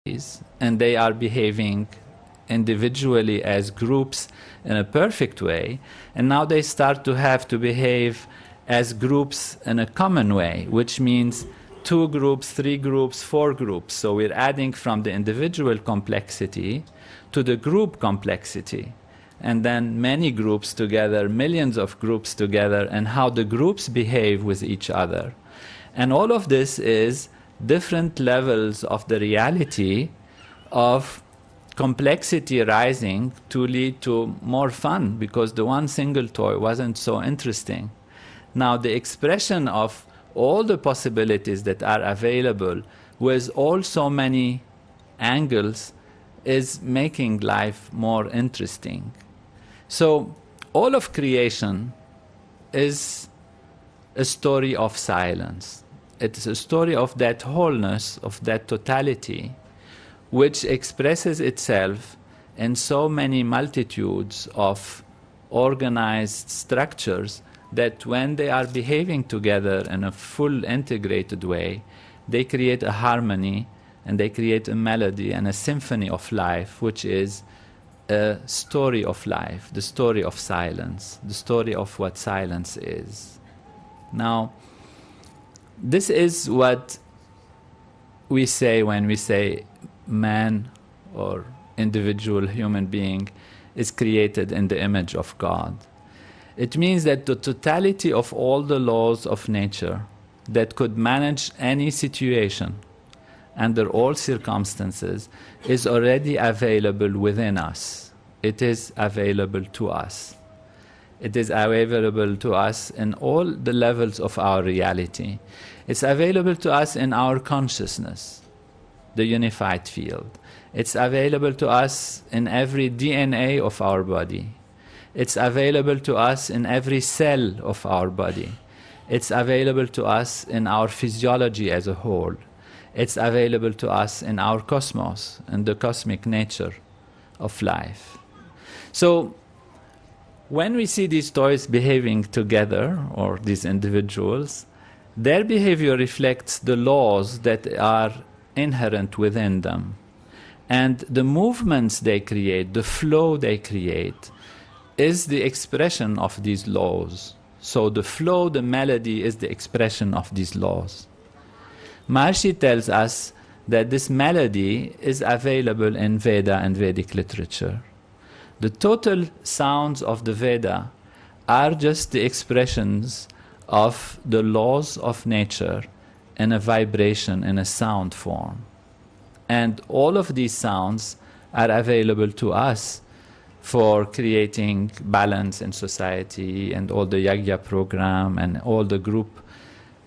and they are behaving individually as groups in a perfect way, and now they start to have to behave as groups in a common way, which means 2 groups, 3 groups, 4 groups. So we're adding from the individual complexity to the group complexity, and then many groups together, millions of groups together, and how the groups behave with each other. And all of this is different levels of the reality of complexity rising to lead to more fun, because the one single toy wasn't so interesting. Now the expression of all the possibilities that are available with all so many angles is making life more interesting. So all of creation is a story of silence. It's a story of that wholeness, of that totality, which expresses itself in so many multitudes of organized structures that when they are behaving together in a full integrated way, they create a harmony and they create a melody and a symphony of life, which is a story of life, the story of silence, the story of what silence is. Now, this is what we say when we say man or individual human being is created in the image of God. It means that the totality of all the laws of nature that could manage any situation under all circumstances is already available within us. It is available to us. It is available to us in all the levels of our reality. It's available to us in our consciousness, the unified field. It's available to us in every DNA of our body. It's available to us in every cell of our body. It's available to us in our physiology as a whole. It's available to us in our cosmos and the cosmic nature of life. So when we see these toys behaving together, or these individuals, their behavior reflects the laws that are inherent within them. And the movements they create, the flow they create, is the expression of these laws. So the flow, the melody, is the expression of these laws. Maharishi tells us that this melody is available in Veda and Vedic literature. The total sounds of the Veda are just the expressions of the laws of nature in a vibration, in a sound form. And all of these sounds are available to us for creating balance in society, and all the yagya program and all the group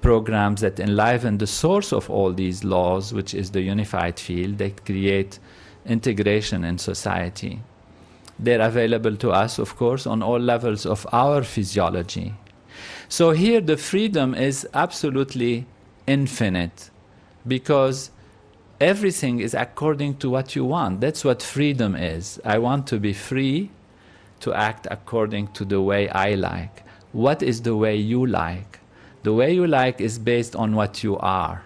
programs that enliven the source of all these laws, which is the unified field that create integration in society. They're available to us, of course, on all levels of our physiology. So here the freedom is absolutely infinite, because everything is according to what you want. That's what freedom is. I want to be free to act according to the way I like. What is the way you like? The way you like is based on what you are,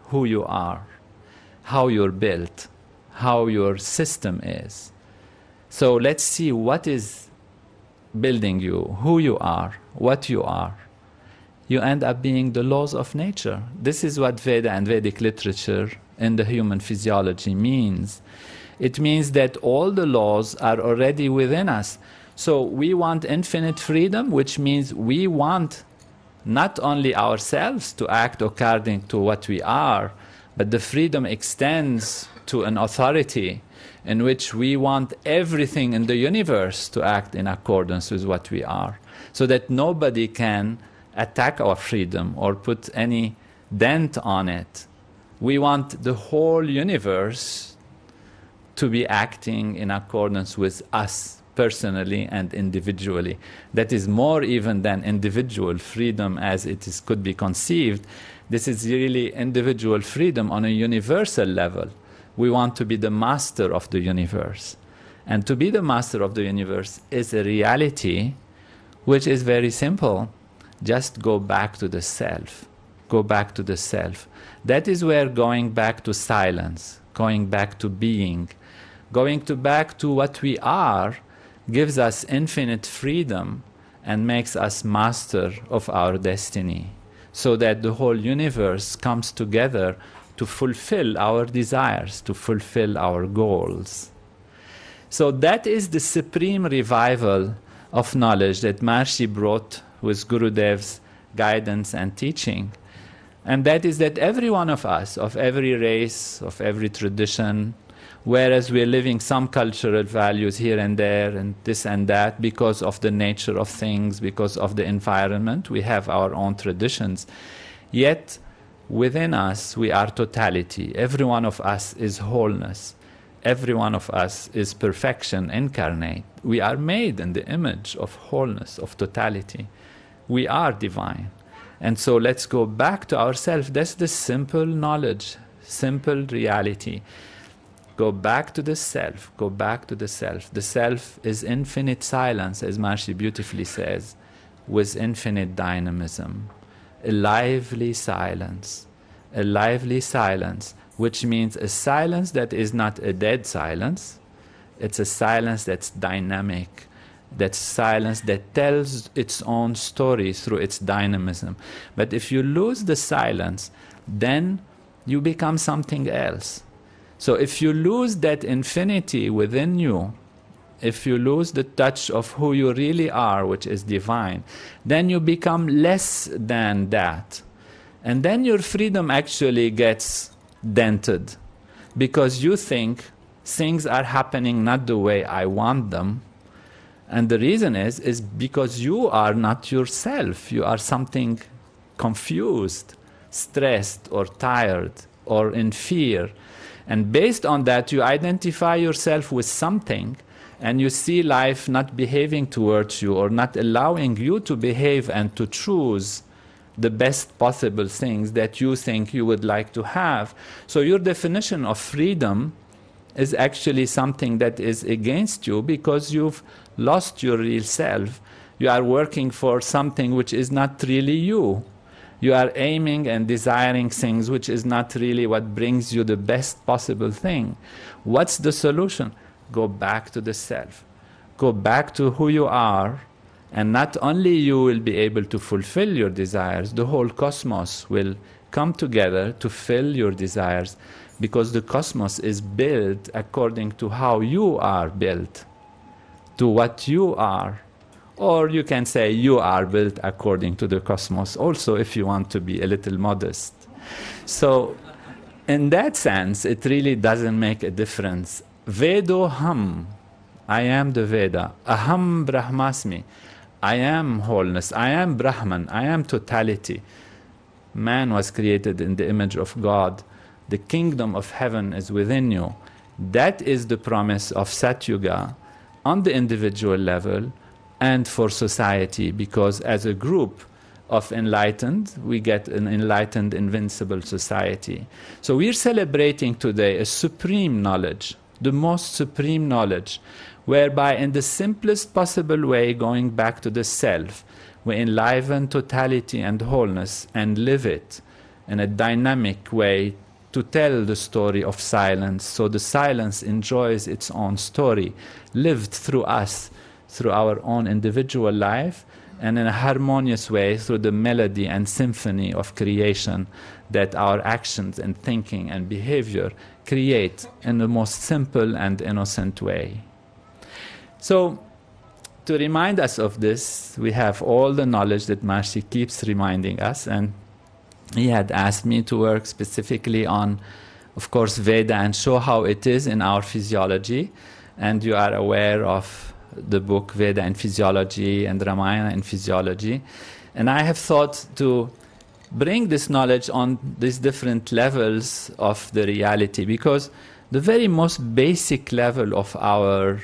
who you are, how you're built, how your system is. So let's see what is building you, who you are, what you are. You end up being the laws of nature. This is what Veda and Vedic literature in the human physiology means. It means that all the laws are already within us. So we want infinite freedom, which means we want not only ourselves to act according to what we are, but the freedom extends to an authority in which we want everything in the universe to act in accordance with what we are, so that nobody can attack our freedom or put any dent on it. We want the whole universe to be acting in accordance with us personally and individually. That is more even than individual freedom as it is, could be conceived. This is really individual freedom on a universal level. We want to be the master of the universe. And to be the master of the universe is a reality which is very simple. Just go back to the self. Go back to the self. That is where going back to silence, going back to being. Going back to what we are gives us infinite freedom and makes us master of our destiny, so that the whole universe comes together to fulfill our desires, to fulfill our goals. So that is the supreme revival of knowledge that Maharishi brought with Gurudev's guidance and teaching. And that is that every one of us, of every race, of every tradition, whereas we're living some cultural values here and there and this and that because of the nature of things, because of the environment, we have our own traditions. Yet within us we are totality. Every one of us is wholeness. Every one of us is perfection incarnate. We are made in the image of wholeness, of totality. We are divine. And so let's go back to ourselves. That's the simple knowledge, simple reality. Go back to the self, go back to the self. The self is infinite silence, as Maharishi beautifully says, with infinite dynamism. A lively silence, which means a silence that is not a dead silence. It's a silence that's dynamic, that's silence that tells its own story through its dynamism. But if you lose the silence, then you become something else. So if you lose that infinity within you, if you lose the touch of who you really are, which is divine, then you become less than that. And then your freedom actually gets dented, because you think things are happening not the way I want them. And the reason is because you are not yourself. You are something confused, stressed, or tired, or in fear. And based on that, you identify yourself with something, and you see life not behaving towards you, or not allowing you to behave and to choose the best possible things that you think you would like to have. So your definition of freedom is actually something that is against you, because you've lost your real self. You are working for something which is not really you. You are aiming and desiring things which is not really what brings you the best possible thing. What's the solution? Go back to the self. Go back to who you are, and not only you will be able to fulfill your desires, the whole cosmos will come together to fill your desires, because the cosmos is built according to how you are built, to what you are. Or you can say you are built according to the cosmos also, if you want to be a little modest. So in that sense, it really doesn't make a difference. Vedo ham, I am the Veda. Aham brahmasmi, I am wholeness, I am Brahman, I am totality. Man was created in the image of God. The kingdom of heaven is within you. That is the promise of Satyuga on the individual level and for society, because as a group of enlightened, we get an enlightened, invincible society. So we're celebrating today a supreme knowledge, the most supreme knowledge, whereby in the simplest possible way, going back to the self, we enliven totality and wholeness and live it in a dynamic way to tell the story of silence, so the silence enjoys its own story, lived through us, through our own individual life, and in a harmonious way through the melody and symphony of creation that our actions and thinking and behavior create in the most simple and innocent way. So, to remind us of this, we have all the knowledge that Maharishi keeps reminding us, and he had asked me to work specifically on, of course, Veda, and show how it is in our physiology. And you are aware of the book Veda in Physiology and Ramayana in Physiology. And I have thought to bring this knowledge on these different levels of the reality, because the very most basic level of our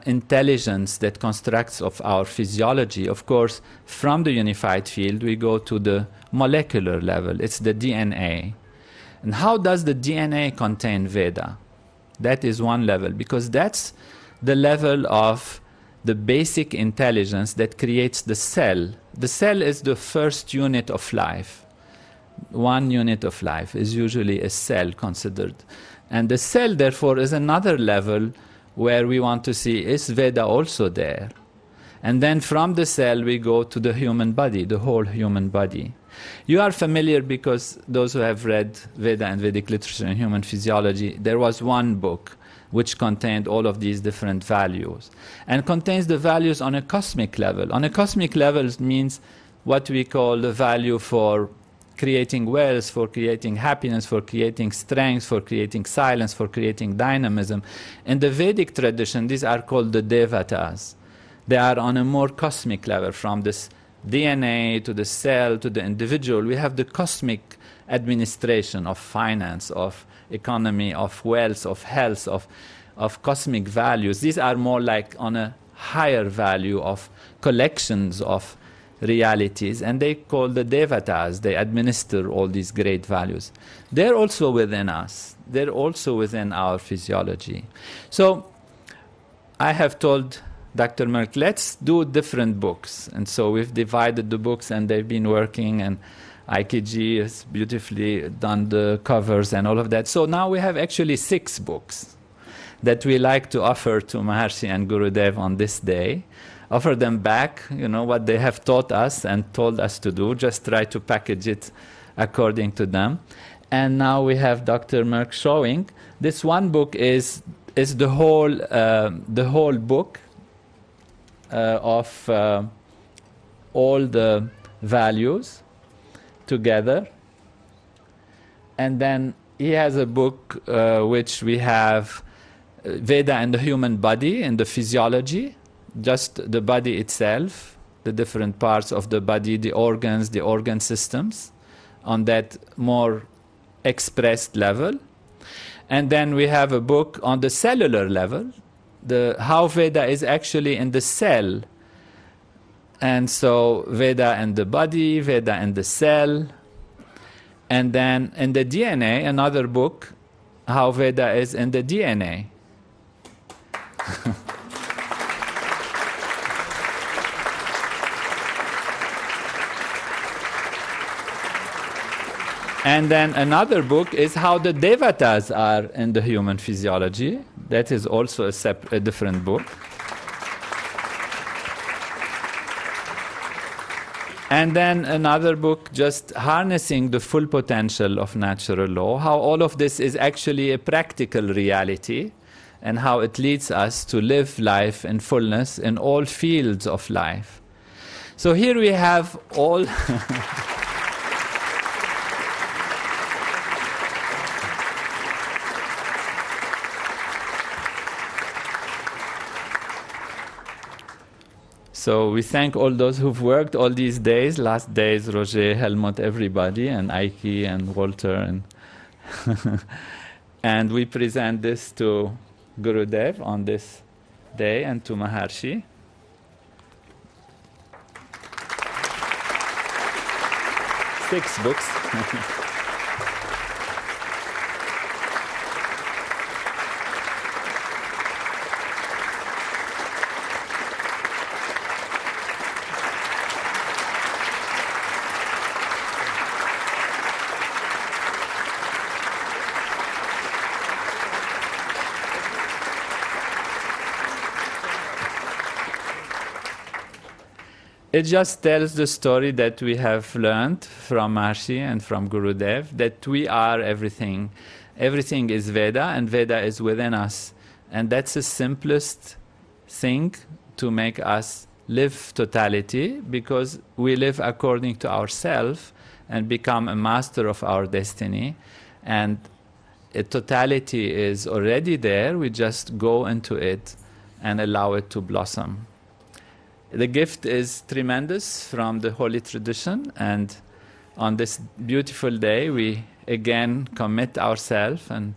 intelligence that constructs of our physiology, of course, from the unified field, we go to the molecular level. It's the DNA. And how does the DNA contain Veda? That is one level, because that's the level of the basic intelligence that creates the cell. The cell is the first unit of life. One unit of life is usually a cell considered. And the cell, therefore, is another level where we want to see, is Veda also there? And then from the cell we go to the human body, the whole human body. You are familiar, because those who have read Veda and Vedic literature and human physiology, there was one book which contained all of these different values, and contains the values on a cosmic level. On a cosmic level means what we call the value for creating wealth, for creating happiness, for creating strength, for creating silence, for creating dynamism. In the Vedic tradition, these are called the devatas. They are on a more cosmic level, from this DNA to the cell to the individual. We have the cosmic administration of finance, of economy, of wealth, of health, of cosmic values. These are more like on a higher value of collections of realities, and they call the devatas. They administer all these great values. They're also within us. They're also within our physiology. So I have told Dr. Merck, let's do different books. And so we've divided the books, and they've been working, and IKG has beautifully done the covers and all of that. So now we have actually 6 books that we like to offer to Maharshi and Gurudev on this day. Offer them back, what they have taught us and told us to do. Just try to package it according to them. And now we have Dr. Merck showing. This one book is the whole book of all the values together. And then he has a book which we have Veda and the human body and the physiology, just the body itself, the different parts of the body, the organs, the organ systems, on that more expressed level. And then we have a book on the cellular level, how Veda is actually in the cell. And so Veda and the body, Veda and the cell. And then in the DNA, another book, how Veda is in the DNA. And then another book is how the devatas are in the human physiology. That is also a different book. And then another book just harnessing the full potential of natural law, how all of this is actually a practical reality, and how it leads us to live life in fullness in all fields of life. So here we have all... So we thank all those who've worked all these days, last days, Roger, Helmut, everybody, and Aiki and Walter. And, and we present this to Gurudev on this day and to Maharshi. Six books. It just tells the story that we have learned from Maharshi and from Gurudev, that we are everything. Everything is Veda, and Veda is within us. And that's the simplest thing to make us live totality, because we live according to ourselves and become a master of our destiny. And a totality is already there. We just go into it and allow it to blossom. The gift is tremendous from the holy tradition, and on this beautiful day we again commit ourselves and